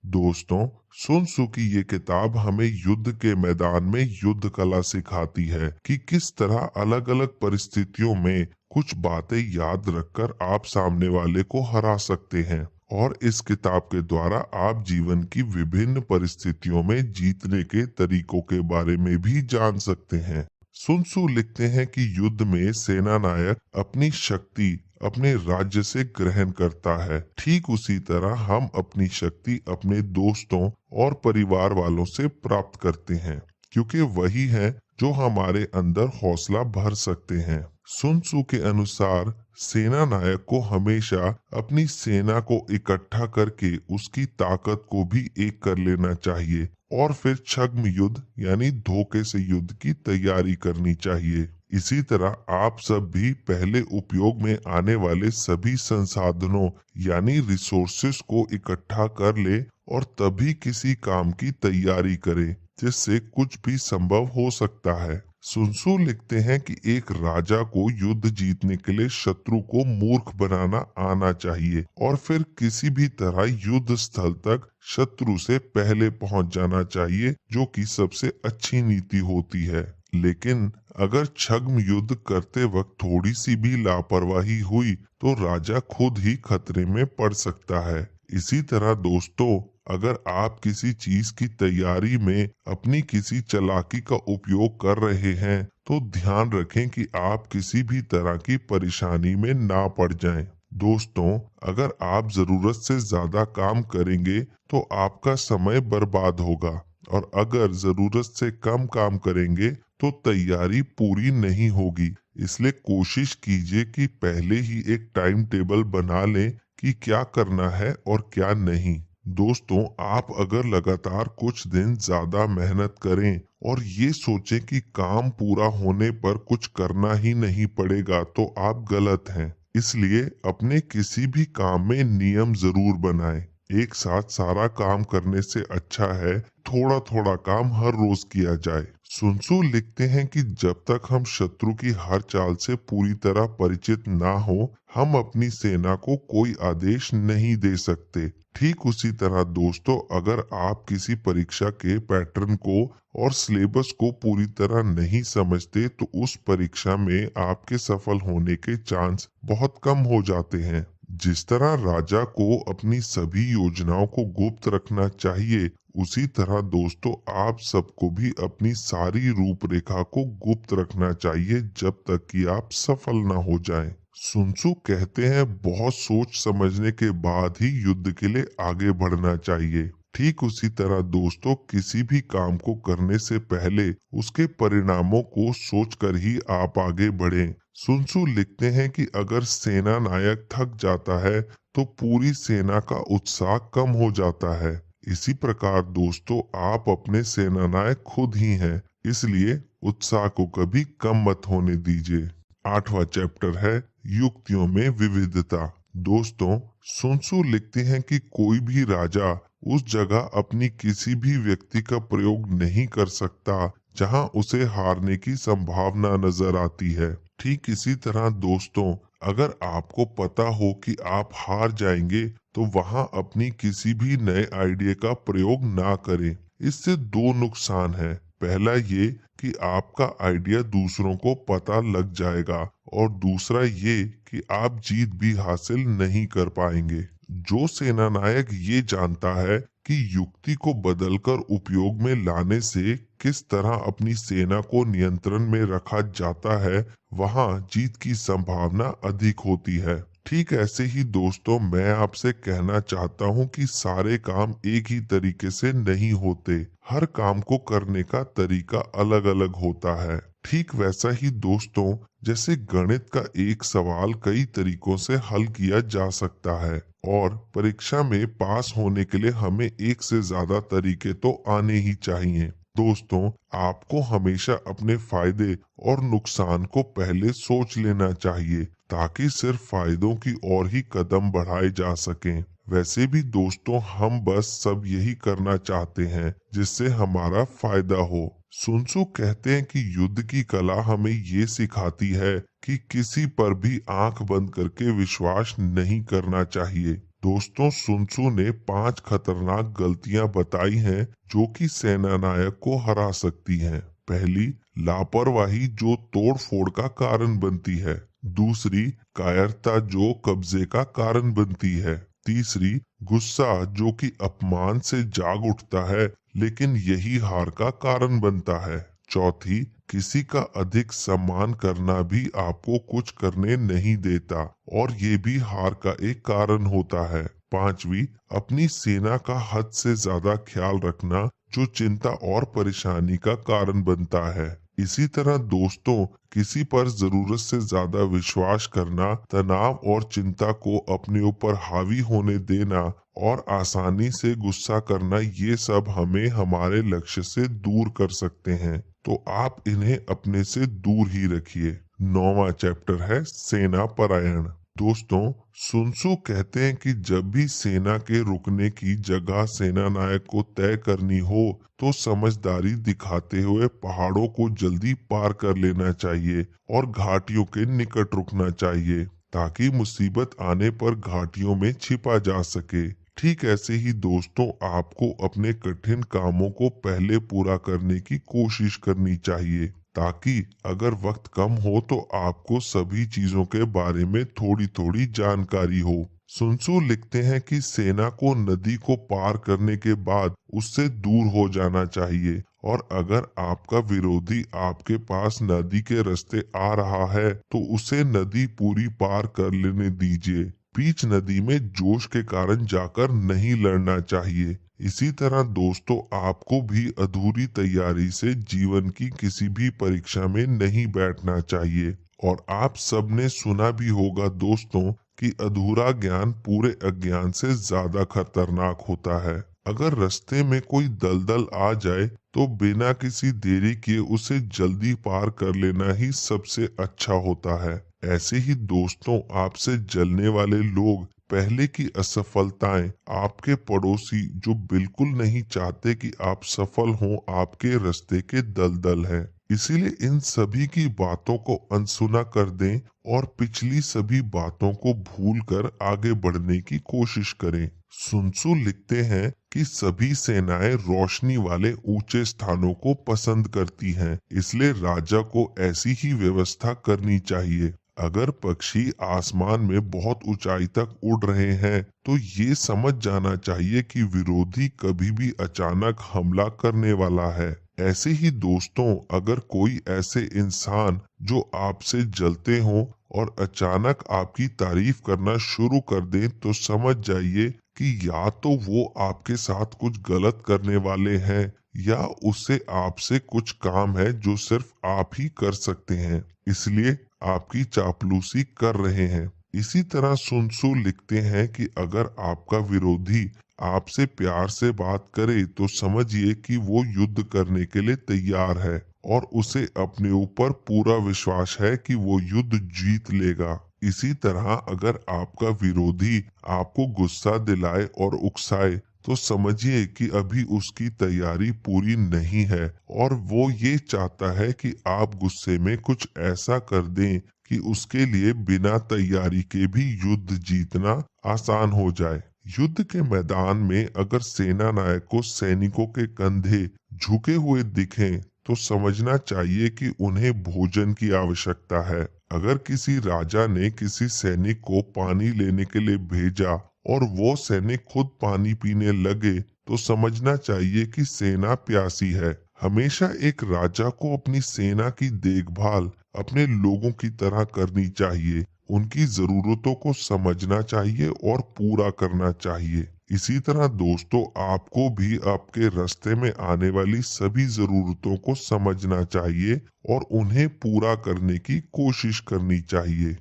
दोस्तों, sun tzu की ये किताब हमें युद्ध के मैदान में युद्ध कला सिखाती है कि किस तरह अलग अलग परिस्थितियों में कुछ बातें याद रखकर आप सामने वाले को हरा सकते हैं। और इस किताब के द्वारा आप जीवन की विभिन्न परिस्थितियों में जीतने के तरीकों के बारे में भी जान सकते हैं। sun tzu लिखते हैं कि युद्ध में सेना नायक अपनी शक्ति अपने राज्य से ग्रहण करता है। ठीक उसी तरह हम अपनी शक्ति अपने दोस्तों और परिवार वालों से प्राप्त करते हैं, क्योंकि वही है जो हमारे अंदर हौसला भर सकते हैं। sun tzu के अनुसार सेना नायक को हमेशा अपनी सेना को इकट्ठा करके उसकी ताकत को भी एक कर लेना चाहिए और फिर छद्म युद्ध यानी धोखे से युद्ध की तैयारी करनी चाहिए। इसी तरह आप सब भी पहले उपयोग में आने वाले सभी संसाधनों यानी रिसोर्सेस को इकट्ठा कर ले और तभी किसी काम की तैयारी करें जिससे कुछ भी संभव हो सकता है। sun tzu लिखते हैं कि एक राजा को युद्ध जीतने के लिए शत्रु को मूर्ख बनाना आना चाहिए और फिर किसी भी तरह युद्ध स्थल तक शत्रु से पहले पहुंच जाना चाहिए, जो कि सबसे अच्छी नीति होती है। लेकिन अगर छद्म युद्ध करते वक्त थोड़ी सी भी लापरवाही हुई तो राजा खुद ही खतरे में पड़ सकता है। इसी तरह दोस्तों, अगर आप किसी चीज की तैयारी में अपनी किसी चालाकी का उपयोग कर रहे हैं तो ध्यान रखें कि आप किसी भी तरह की परेशानी में ना पड़ जाएं। दोस्तों, अगर आप जरूरत से ज्यादा काम करेंगे तो आपका समय बर्बाद होगा और अगर जरूरत से कम काम करेंगे तो तैयारी पूरी नहीं होगी। इसलिए कोशिश कीजिए कि पहले ही एक टाइम टेबल बना लें कि क्या करना है और क्या नहीं। दोस्तों, आप अगर लगातार कुछ दिन ज्यादा मेहनत करें और ये सोचें कि काम पूरा होने पर कुछ करना ही नहीं पड़ेगा तो आप गलत हैं। इसलिए अपने किसी भी काम में नियम जरूर बनाएं। एक साथ सारा काम करने से अच्छा है थोड़ा थोड़ा काम हर रोज किया जाए। sun tzu लिखते हैं कि जब तक हम शत्रु की हर चाल से पूरी तरह परिचित ना हो, हम अपनी सेना को कोई आदेश नहीं दे सकते। ठीक उसी तरह दोस्तों, अगर आप किसी परीक्षा के पैटर्न को और सिलेबस को पूरी तरह नहीं समझते तो उस परीक्षा में आपके सफल होने के चांस बहुत कम हो जाते हैं। जिस तरह राजा को अपनी सभी योजनाओं को गुप्त रखना चाहिए, उसी तरह दोस्तों आप सबको भी अपनी सारी रूपरेखा को गुप्त रखना चाहिए जब तक कि आप सफल न हो जाएं। sun tzu कहते हैं बहुत सोच समझने के बाद ही युद्ध के लिए आगे बढ़ना चाहिए। ठीक उसी तरह दोस्तों, किसी भी काम को करने से पहले उसके परिणामों को सोचकर ही आप आगे बढ़ें। sun tzu लिखते हैं कि अगर सेना नायक थक जाता है तो पूरी सेना का उत्साह कम हो जाता है। इसी प्रकार दोस्तों, आप अपने सेना नायक खुद ही हैं, इसलिए उत्साह को कभी कम मत होने दीजिए। 8वां चैप्टर है युक्तियों में विविधता। दोस्तों, sun tzu लिखते हैं कि कोई भी राजा उस जगह अपनी किसी भी व्यक्ति का प्रयोग नहीं कर सकता जहां उसे हारने की संभावना नजर आती है। ठीक इसी तरह दोस्तों, अगर आपको पता हो कि आप हार जाएंगे तो वहां अपनी किसी भी नए आइडिया का प्रयोग ना करें। इससे दो नुकसान हैं। पहला ये कि आपका आइडिया दूसरों को पता लग जाएगा और दूसरा ये कि आप जीत भी हासिल नहीं कर पाएंगे। जो सेना नायक ये जानता है कि युक्ति को बदलकर उपयोग में लाने से किस तरह अपनी सेना को नियंत्रण में रखा जाता है, वहां जीत की संभावना अधिक होती है। ठीक ऐसे ही दोस्तों, मैं आपसे कहना चाहता हूं कि सारे काम एक ही तरीके से नहीं होते। हर काम को करने का तरीका अलग अलग होता है। ठीक वैसा ही दोस्तों, जैसे गणित का एक सवाल कई तरीकों से हल किया जा सकता है और परीक्षा में पास होने के लिए हमें एक से ज्यादा तरीके तो आने ही चाहिए। दोस्तों, आपको हमेशा अपने फायदे और नुकसान को पहले सोच लेना चाहिए ताकि सिर्फ फायदों की ओर ही कदम बढ़ाए जा सकें। वैसे भी दोस्तों, हम बस सब यही करना चाहते हैं जिससे हमारा फायदा हो। sun tzu कहते हैं कि युद्ध की कला हमें ये सिखाती है कि किसी पर भी आंख बंद करके विश्वास नहीं करना चाहिए। दोस्तों, सुन त्सू ने 5 खतरनाक गलतियां बताई हैं जो कि सेना नायक को हरा सकती हैं। पहली, लापरवाही जो तोड़ फोड़ का कारण बनती है। दूसरी, कायरता जो कब्जे का कारण बनती है। तीसरी, गुस्सा जो कि अपमान से जाग उठता है लेकिन यही हार का कारण बनता है। चौथी, किसी का अधिक सम्मान करना भी आपको कुछ करने नहीं देता और ये भी हार का एक कारण होता है। पांचवी, अपनी सेना का हद से ज्यादा ख्याल रखना जो चिंता और परेशानी का कारण बनता है। इसी तरह दोस्तों, किसी पर जरूरत से ज्यादा विश्वास करना, तनाव और चिंता को अपने ऊपर हावी होने देना और आसानी से गुस्सा करना, ये सब हमें हमारे लक्ष्य से दूर कर सकते हैं। तो आप इन्हें अपने से दूर ही रखिए। 9वां चैप्टर है सेना परायण। दोस्तों, सुन त्सू कहते हैं कि जब भी सेना के रुकने की जगह सेना नायक को तय करनी हो तो समझदारी दिखाते हुए पहाड़ों को जल्दी पार कर लेना चाहिए और घाटियों के निकट रुकना चाहिए ताकि मुसीबत आने पर घाटियों में छिपा जा सके। ठीक ऐसे ही दोस्तों, आपको अपने कठिन कामों को पहले पूरा करने की कोशिश करनी चाहिए ताकि अगर वक्त कम हो तो आपको सभी चीजों के बारे में थोड़ी थोड़ी जानकारी हो। सुन त्सू लिखते हैं कि सेना को नदी को पार करने के बाद उससे दूर हो जाना चाहिए और अगर आपका विरोधी आपके पास नदी के रास्ते आ रहा है तो उसे नदी पूरी पार कर लेने दीजिए। बीच नदी में जोश के कारण जाकर नहीं लड़ना चाहिए। इसी तरह दोस्तों, आपको भी अधूरी तैयारी से जीवन की किसी भी परीक्षा में नहीं बैठना चाहिए। और आप सबने सुना भी होगा दोस्तों कि अधूरा ज्ञान पूरे अज्ञान से ज्यादा खतरनाक होता है। अगर रास्ते में कोई दलदल आ जाए तो बिना किसी देरी किए उसे जल्दी पार कर लेना ही सबसे अच्छा होता है। ऐसे ही दोस्तों, आपसे जलने वाले लोग, पहले की असफलताएं, आपके पड़ोसी जो बिल्कुल नहीं चाहते कि आप सफल हों, आपके रास्ते के दलदल हैं। इसीलिए इन सभी की बातों को अनसुना कर दें और पिछली सभी बातों को भूलकर आगे बढ़ने की कोशिश करें। सुन त्सू लिखते हैं कि सभी सेनाएं रोशनी वाले ऊंचे स्थानों को पसंद करती हैं, इसलिए राजा को ऐसी ही व्यवस्था करनी चाहिए। अगर पक्षी आसमान में बहुत ऊंचाई तक उड़ रहे हैं तो ये समझ जाना चाहिए कि विरोधी कभी भी अचानक हमला करने वाला है। ऐसे ही दोस्तों, अगर कोई ऐसे इंसान जो आपसे जलते हों और अचानक आपकी तारीफ करना शुरू कर दें तो समझ जाइए कि या तो वो आपके साथ कुछ गलत करने वाले हैं या उसे आपसे कुछ काम है जो सिर्फ आप ही कर सकते हैं, इसलिए आपकी चापलूसी कर रहे हैं। इसी तरह सुन त्सू लिखते हैं कि अगर आपका विरोधी आपसे प्यार से बात करे तो समझिए कि वो युद्ध करने के लिए तैयार है और उसे अपने ऊपर पूरा विश्वास है कि वो युद्ध जीत लेगा। इसी तरह अगर आपका विरोधी आपको गुस्सा दिलाए और उकसाए तो समझिए कि अभी उसकी तैयारी पूरी नहीं है और वो ये चाहता है कि आप गुस्से में कुछ ऐसा कर दें कि उसके लिए बिना तैयारी के भी युद्ध जीतना आसान हो जाए। युद्ध के मैदान में अगर सेना नायक को सैनिकों के कंधे झुके हुए दिखें तो समझना चाहिए कि उन्हें भोजन की आवश्यकता है। अगर किसी राजा ने किसी सैनिक को पानी लेने के लिए भेजा और वो सैनिक खुद पानी पीने लगे तो समझना चाहिए कि सेना प्यासी है। हमेशा एक राजा को अपनी सेना की देखभाल अपने लोगों की तरह करनी चाहिए, उनकी जरूरतों को समझना चाहिए और पूरा करना चाहिए। इसी तरह दोस्तों, आपको भी आपके रास्ते में आने वाली सभी जरूरतों को समझना चाहिए और उन्हें पूरा करने की कोशिश करनी चाहिए।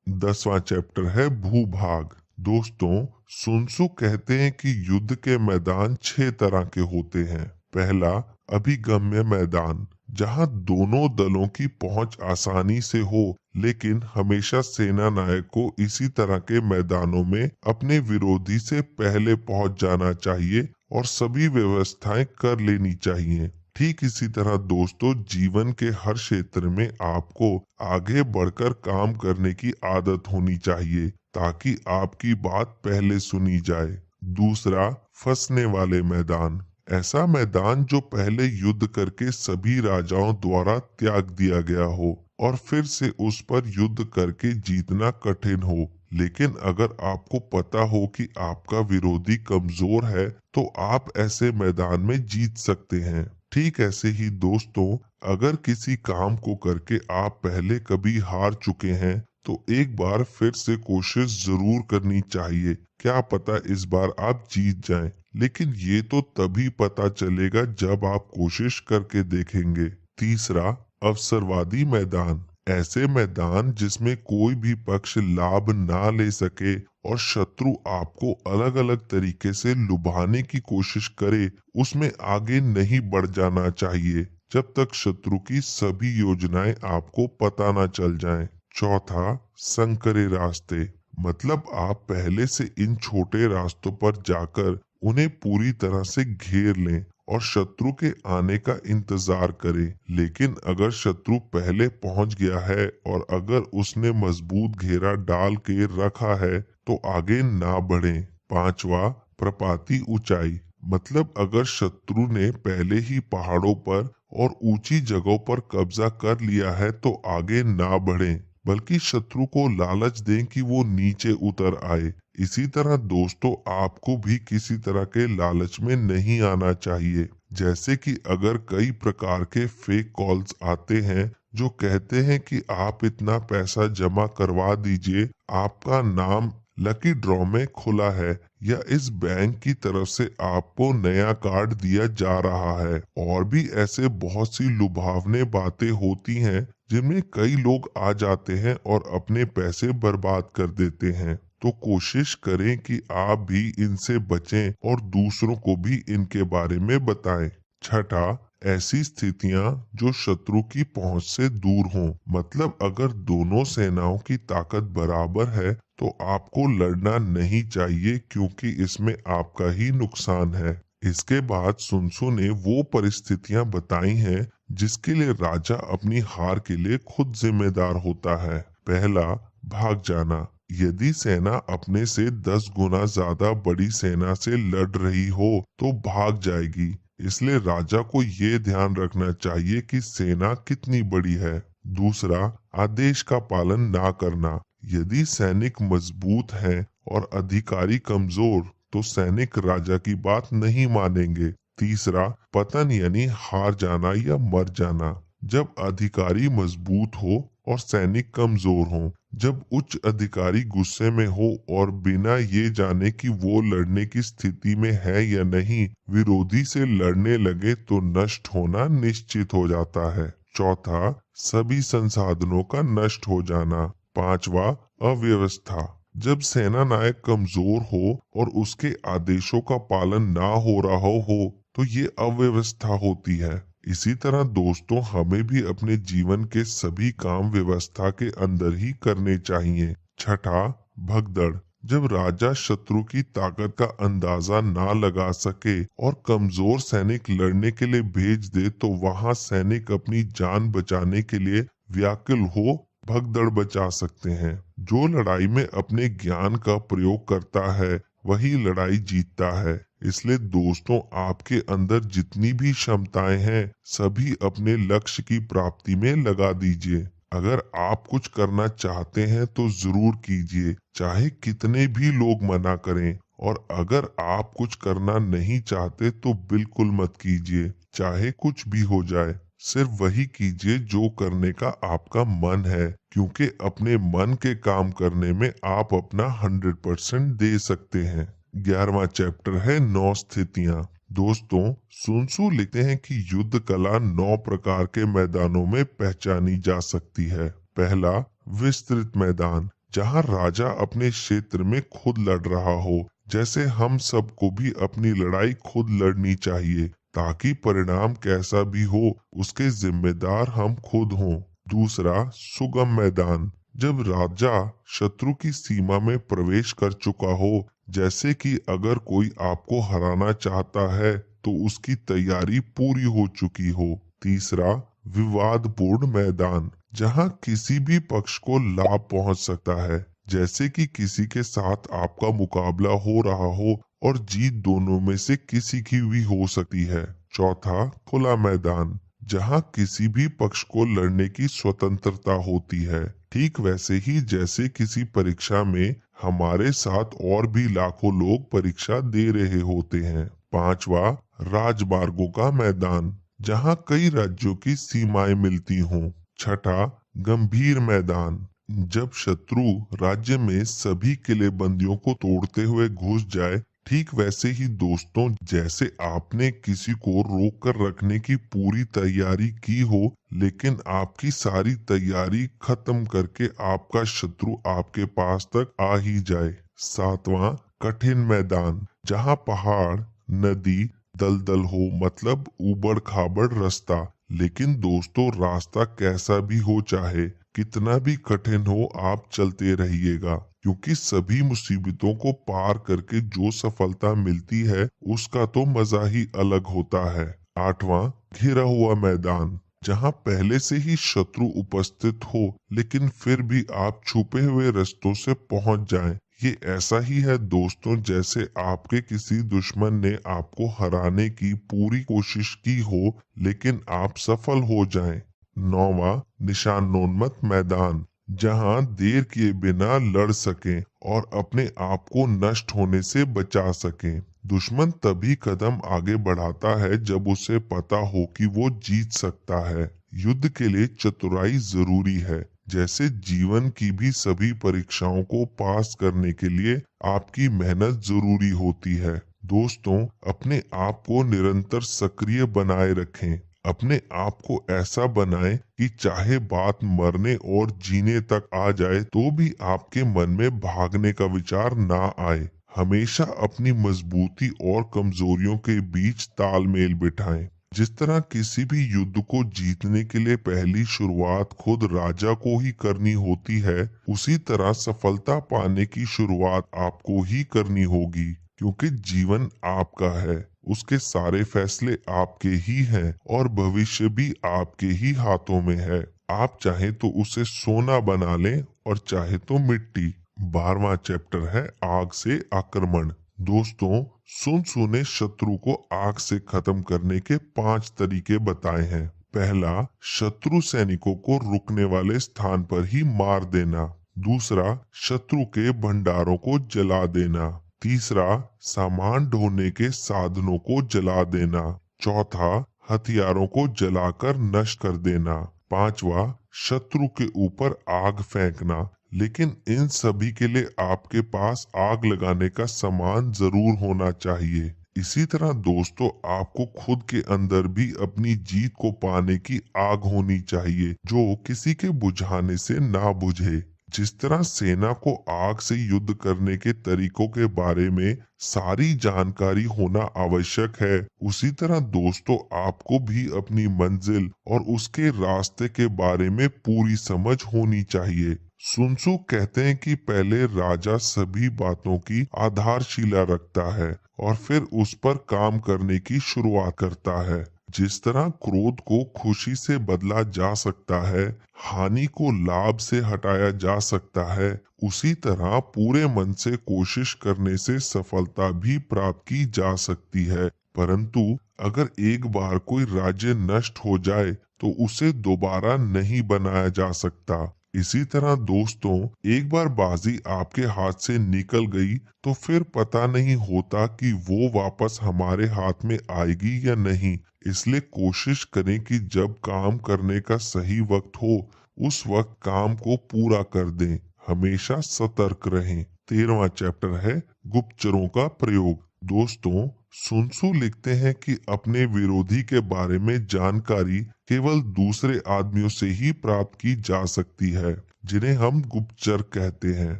10वां चैप्टर है भूभाग। दोस्तों, सुन त्सू कहते हैं कि युद्ध के मैदान 6 तरह के होते हैं। पहला, अभिगम्य मैदान, जहां दोनों दलों की पहुंच आसानी से हो, लेकिन हमेशा सेना नायक को इसी तरह के मैदानों में अपने विरोधी से पहले पहुंच जाना चाहिए और सभी व्यवस्थाएं कर लेनी चाहिए। ठीक इसी तरह दोस्तों, जीवन के हर क्षेत्र में आपको आगे बढ़कर काम करने की आदत होनी चाहिए। ताकि आपकी बात पहले सुनी जाए। दूसरा, फंसने वाले मैदान। ऐसा मैदान जो पहले युद्ध करके सभी राजाओं द्वारा त्याग दिया गया हो और फिर से उस पर युद्ध करके जीतना कठिन हो। लेकिन अगर आपको पता हो कि आपका विरोधी कमजोर है तो आप ऐसे मैदान में जीत सकते हैं। ठीक ऐसे ही दोस्तों, अगर किसी काम को करके आप पहले कभी हार चुके हैं तो एक बार फिर से कोशिश जरूर करनी चाहिए। क्या पता इस बार आप जीत जाएं। लेकिन ये तो तभी पता चलेगा जब आप कोशिश करके देखेंगे। तीसरा, अवसरवादी मैदान। ऐसे मैदान जिसमें कोई भी पक्ष लाभ ना ले सके और शत्रु आपको अलग अलग तरीके से लुभाने की कोशिश करे, उसमें आगे नहीं बढ़ जाना चाहिए जब तक शत्रु की सभी योजनाएं आपको पता ना चल जाएं। चौथा, संकरे रास्ते। मतलब आप पहले से इन छोटे रास्तों पर जाकर उन्हें पूरी तरह से घेर लें और शत्रु के आने का इंतजार करें। लेकिन अगर शत्रु पहले पहुंच गया है और अगर उसने मजबूत घेरा डाल के रखा है तो आगे ना बढ़ें। पांचवा, प्रपाती ऊंचाई। मतलब अगर शत्रु ने पहले ही पहाड़ों पर और ऊंची जगहों पर कब्जा कर लिया है तो आगे ना बढ़ें, बल्कि शत्रु को लालच दें कि वो नीचे उतर आए। इसी तरह दोस्तों, आपको भी किसी तरह के लालच में नहीं आना चाहिए। जैसे कि अगर कई प्रकार के फेक कॉल्स आते हैं जो कहते हैं कि आप इतना पैसा जमा करवा दीजिए, आपका नाम लकी ड्रॉ में खुला है, या इस बैंक की तरफ से आपको नया कार्ड दिया जा रहा है। और भी ऐसे बहुत सी लुभावने बातें होती हैं जिनमें कई लोग आ जाते हैं और अपने पैसे बर्बाद कर देते हैं। तो कोशिश करें कि आप भी इनसे बचें और दूसरों को भी इनके बारे में बताएं। छठा, ऐसी स्थितियां जो शत्रु की पहुंच से दूर हों। मतलब अगर दोनों सेनाओं की ताकत बराबर है तो आपको लड़ना नहीं चाहिए, क्योंकि इसमें आपका ही नुकसान है। इसके बाद सुनसु ने वो परिस्थितियां बताई हैं जिसके लिए राजा अपनी हार के लिए खुद जिम्मेदार होता है। पहला, भाग जाना। यदि सेना अपने से 10 गुना ज्यादा बड़ी सेना से लड़ रही हो तो भाग जाएगी। इसलिए राजा को ये ध्यान रखना चाहिए कि सेना कितनी बड़ी है। दूसरा, आदेश का पालन ना करना। यदि सैनिक मजबूत हैं और अधिकारी कमजोर तो सैनिक राजा की बात नहीं मानेंगे। तीसरा, पतन यानी हार जाना या मर जाना। जब अधिकारी मजबूत हो और सैनिक कमजोर हो, जब उच्च अधिकारी गुस्से में हो और बिना ये जाने कि वो लड़ने की स्थिति में है या नहीं, विरोधी से लड़ने लगे तो नष्ट होना निश्चित हो जाता है। चौथा, सभी संसाधनों का नष्ट हो जाना। पांचवा, अव्यवस्था। जब सेना नायक कमजोर हो और उसके आदेशों का पालन ना हो रहा हो तो ये अव्यवस्था होती है। इसी तरह दोस्तों, हमें भी अपने जीवन के सभी काम व्यवस्था के अंदर ही करने चाहिए। छठा, भगदड़। जब राजा शत्रु की ताकत का अंदाजा ना लगा सके और कमजोर सैनिक लड़ने के लिए भेज दे तो वहां सैनिक अपनी जान बचाने के लिए व्याकुल हो भगदड़ बचा सकते हैं। जो लड़ाई में अपने ज्ञान का प्रयोग करता है वही लड़ाई जीतता है। इसलिए दोस्तों, आपके अंदर जितनी भी क्षमताएं हैं सभी अपने लक्ष्य की प्राप्ति में लगा दीजिए। अगर आप कुछ करना चाहते हैं तो जरूर कीजिए, चाहे कितने भी लोग मना करें। और अगर आप कुछ करना नहीं चाहते तो बिल्कुल मत कीजिए, चाहे कुछ भी हो जाए। सिर्फ वही कीजिए जो करने का आपका मन है, क्योंकि अपने मन के काम करने में आप अपना 100% दे सकते हैं। 11वां चैप्टर है 9 स्थितियां। दोस्तों, सुनसु लिखते हैं कि युद्ध कला 9 प्रकार के मैदानों में पहचानी जा सकती है। पहला, विस्तृत मैदान, जहां राजा अपने क्षेत्र में खुद लड़ रहा हो। जैसे हम सबको भी अपनी लड़ाई खुद लड़नी चाहिए, ताकि परिणाम कैसा भी हो उसके जिम्मेदार हम खुद हों। दूसरा, सुगम मैदान, जब राजा शत्रु की सीमा में प्रवेश कर चुका हो। जैसे कि अगर कोई आपको हराना चाहता है तो उसकी तैयारी पूरी हो चुकी हो। तीसरा, विवादपूर्ण मैदान, जहां किसी भी पक्ष को लाभ पहुंच सकता है। जैसे कि किसी के साथ आपका मुकाबला हो रहा हो और जीत दोनों में से किसी की भी हो सकती है। चौथा, खुला मैदान, जहां किसी भी पक्ष को लड़ने की स्वतंत्रता होती है, ठीक वैसे ही जैसे किसी परीक्षा में हमारे साथ और भी लाखों लोग परीक्षा दे रहे होते हैं। पांचवा, राजमार्गों का मैदान, जहां कई राज्यों की सीमाएं मिलती हों। छठा, गंभीर मैदान, जब शत्रु राज्य में सभी किलेबंदियों को तोड़ते हुए घुस जाए, ठीक वैसे ही दोस्तों, जैसे आपने किसी को रोक कर रखने की पूरी तैयारी की हो, लेकिन आपकी सारी तैयारी खत्म करके आपका शत्रु आपके पास तक आ ही जाए। सातवां, कठिन मैदान, जहां पहाड़, नदी, दलदल हो, मतलब ऊबड़ खाबड़ रास्ता। लेकिन दोस्तों, रास्ता कैसा भी हो, चाहे कितना भी कठिन हो, आप चलते रहिएगा, क्योंकि सभी मुसीबतों को पार करके जो सफलता मिलती है उसका तो मजा ही अलग होता है। आठवां, घिरा हुआ मैदान, जहां पहले से ही शत्रु उपस्थित हो, लेकिन फिर भी आप छुपे हुए रास्तों से पहुंच जाएं। ये ऐसा ही है दोस्तों, जैसे आपके किसी दुश्मन ने आपको हराने की पूरी कोशिश की हो, लेकिन आप सफल हो जाएं। नौवां, निशानोन्मुख मैदान, जहां देर किए बिना लड़ सकें और अपने आप को नष्ट होने से बचा सकें। दुश्मन तभी कदम आगे बढ़ाता है जब उसे पता हो कि वो जीत सकता है। युद्ध के लिए चतुराई जरूरी है, जैसे जीवन की भी सभी परीक्षाओं को पास करने के लिए आपकी मेहनत जरूरी होती है। दोस्तों, अपने आप को निरंतर सक्रिय बनाए रखें। अपने आप को ऐसा बनाएं कि चाहे बात मरने और जीने तक आ जाए तो भी आपके मन में भागने का विचार ना आए। हमेशा अपनी मजबूती और कमजोरियों के बीच तालमेल बिठाएं। जिस तरह किसी भी युद्ध को जीतने के लिए पहली शुरुआत खुद राजा को ही करनी होती है, उसी तरह सफलता पाने की शुरुआत आपको ही करनी होगी, क्योंकि जीवन आपका है, उसके सारे फैसले आपके ही हैं और भविष्य भी आपके ही हाथों में है। आप चाहे तो उसे सोना बना लें और चाहे तो मिट्टी। 12वां चैप्टर है आग से आक्रमण। दोस्तों, सुन त्सु ने शत्रु को आग से खत्म करने के 5 तरीके बताए हैं। पहला, शत्रु सैनिकों को रुकने वाले स्थान पर ही मार देना। दूसरा, शत्रु के भंडारों को जला देना। तीसरा, सामान ढोने के साधनों को जला देना। चौथा, हथियारों को जलाकर नष्ट कर देना। पांचवा, शत्रु के ऊपर आग फेंकना। लेकिन इन सभी के लिए आपके पास आग लगाने का सामान जरूर होना चाहिए। इसी तरह दोस्तों, आपको खुद के अंदर भी अपनी जीत को पाने की आग होनी चाहिए, जो किसी के बुझाने से ना बुझे। जिस तरह सेना को आग से युद्ध करने के तरीकों के बारे में सारी जानकारी होना आवश्यक है, उसी तरह दोस्तों, आपको भी अपनी मंजिल और उसके रास्ते के बारे में पूरी समझ होनी चाहिए। sun tzu कहते हैं कि पहले राजा सभी बातों की आधारशिला रखता है और फिर उस पर काम करने की शुरुआत करता है। जिस तरह क्रोध को खुशी से बदला जा सकता है, हानि को लाभ से हटाया जा सकता है, उसी तरह पूरे मन से कोशिश करने से सफलता भी प्राप्त की जा सकती है। परंतु अगर एक बार कोई राज्य नष्ट हो जाए तो उसे दोबारा नहीं बनाया जा सकता। इसी तरह दोस्तों, एक बार बाजी आपके हाथ से निकल गई तो फिर पता नहीं होता कि वो वापस हमारे हाथ में आएगी या नहीं। इसलिए कोशिश करें कि जब काम करने का सही वक्त हो, उस वक्त काम को पूरा कर दें। हमेशा सतर्क रहें। 13वां चैप्टर है गुप्तचरों का प्रयोग। दोस्तों, sun tzu लिखते हैं कि अपने विरोधी के बारे में जानकारी केवल दूसरे आदमियों से ही प्राप्त की जा सकती है, जिन्हें हम गुप्तचर कहते हैं।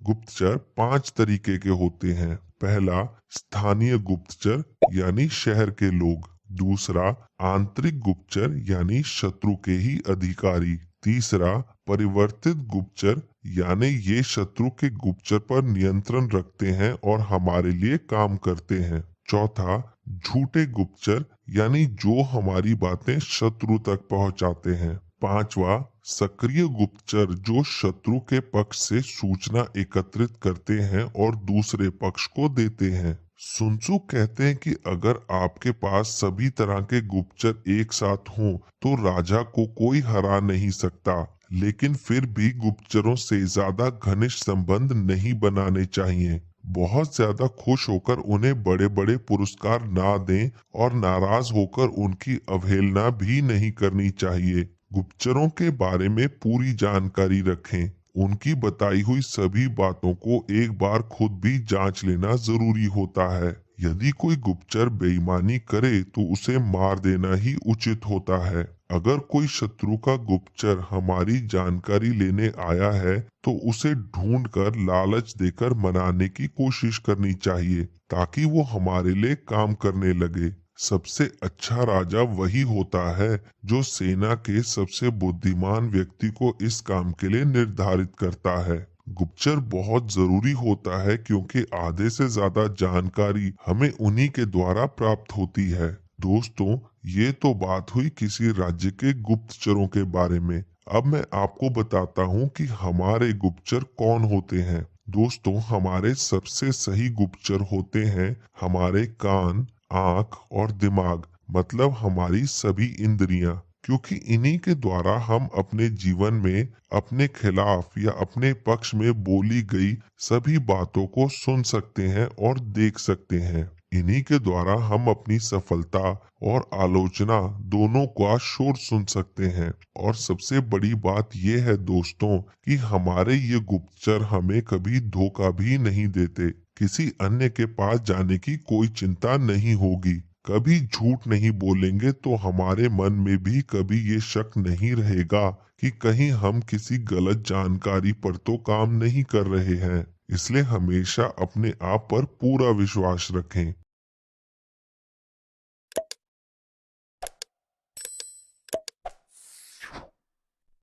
गुप्तचर 5 तरीके के होते हैं। पहला, स्थानीय गुप्तचर यानी शहर के लोग। दूसरा, आंतरिक गुप्तचर यानी शत्रु के ही अधिकारी। तीसरा, परिवर्तित गुप्तचर यानी ये शत्रु के गुप्तचर पर नियंत्रण रखते हैं और हमारे लिए काम करते हैं। चौथा, झूठे गुप्तचर यानी जो हमारी बातें शत्रु तक पहुंचाते हैं। पांचवा, सक्रिय गुप्तचर जो शत्रु के पक्ष से सूचना एकत्रित करते हैं और दूसरे पक्ष को देते हैं। sun tzu कहते हैं कि अगर आपके पास सभी तरह के गुप्तचर एक साथ हों तो राजा को कोई हरा नहीं सकता, लेकिन फिर भी गुप्तचरों से ज्यादा घनिष्ठ संबंध नहीं बनाने चाहिए। बहुत ज्यादा खुश होकर उन्हें बड़े बड़े पुरस्कार ना दें और नाराज होकर उनकी अवहेलना भी नहीं करनी चाहिए। गुप्तचरों के बारे में पूरी जानकारी रखें। उनकी बताई हुई सभी बातों को एक बार खुद भी जांच लेना जरूरी होता है। यदि कोई गुप्तचर बेईमानी करे तो उसे मार देना ही उचित होता है। अगर कोई शत्रु का गुप्तचर हमारी जानकारी लेने आया है तो उसे ढूंढकर लालच देकर मनाने की कोशिश करनी चाहिए ताकि वो हमारे लिए काम करने लगे। सबसे अच्छा राजा वही होता है जो सेना के सबसे बुद्धिमान व्यक्ति को इस काम के लिए निर्धारित करता है। गुप्तचर बहुत जरूरी होता है क्योंकि आधे से ज्यादा जानकारी हमें उन्हीं के द्वारा प्राप्त होती है। दोस्तों, ये तो बात हुई किसी राज्य के गुप्तचरों के बारे में। अब मैं आपको बताता हूँ कि हमारे गुप्तचर कौन होते हैं। दोस्तों, हमारे सबसे सही गुप्तचर होते हैं हमारे कान, आँख और दिमाग, मतलब हमारी सभी इंद्रियां, क्योंकि इन्हीं के द्वारा हम अपने जीवन में अपने खिलाफ या अपने पक्ष में बोली गई सभी बातों को सुन सकते हैं और देख सकते हैं। इन्हीं के द्वारा हम अपनी सफलता और आलोचना दोनों का शोर सुन सकते हैं। और सबसे बड़ी बात यह है दोस्तों कि हमारे ये गुप्तचर हमें कभी धोखा भी नहीं देते। किसी अन्य के पास जाने की कोई चिंता नहीं होगी। कभी झूठ नहीं बोलेंगे तो हमारे मन में भी कभी ये शक नहीं रहेगा कि कहीं हम किसी गलत जानकारी पर तो काम नहीं कर रहे हैं। इसलिए हमेशा अपने आप पर पूरा विश्वास रखें।